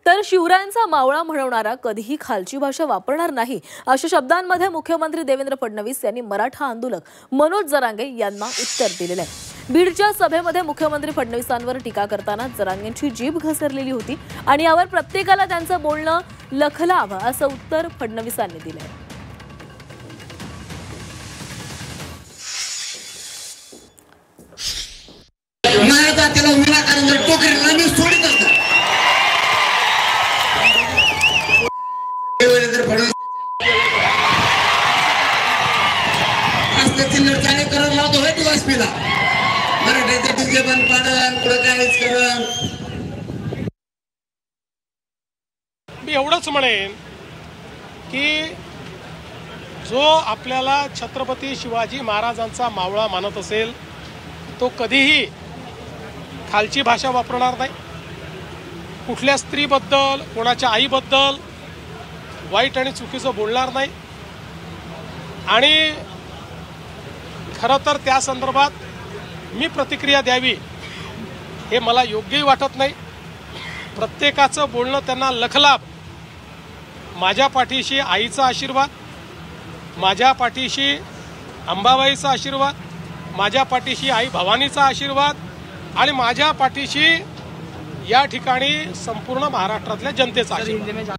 तर शिवरायांचा मावळा म्हणवणारा कधीही खालची भाषा वापरणार नाही अशा शब्दांमध्ये मुख्यमंत्री देवेंद्र फडणवीस यांनी मराठा आंदोलक मनोज जरांगे यांना उत्तर दिलेले आहे। बीडच्या सभेमध्ये मुख्यमंत्री फडणवीसांवर टीका करताना जरांगेंची जीभ घसरलेली होती आणि यावर प्रत्येकाला त्यांचं बोलणं लखलावं असं उत्तर फडणवीसांनी दिलंय। त्याला विनाकारण जर टोकरीला मी सोडित असतात चिल्लर चाळे करून लावतो होय दिवस पिला मराठीचं डीजे बंद पाडन पुढे काहीच करण। मी एवढंच म्हणेन की जो आपल्याला छत्रपती शिवाजी महाराजांचा मावळा मानत असेल तो कधीही खालची भाषा वापरणार नाही, कुठल्या स्त्रीबद्दल कोणाच्या आईबद्दल वाईट आणि चुकीचं बोलणार नाही आणि खरं तर त्या संदर्भात मी प्रतिक्रिया द्यावी हे मला योग्यही वाटत नाही। प्रत्येकाचं बोलणं त्यांना लखलाभ। माझ्या पाठीशी आईचा आशीर्वाद, माझ्या पाठीशी अंबाबाईचा आशीर्वाद, माझ्या पाठीशी आई भवानीचा आशीर्वाद आणि माझ्या पाठीशी या ठिकाणी संपूर्ण महाराष्ट्रातल्या जनतेचा आशीर्वाद।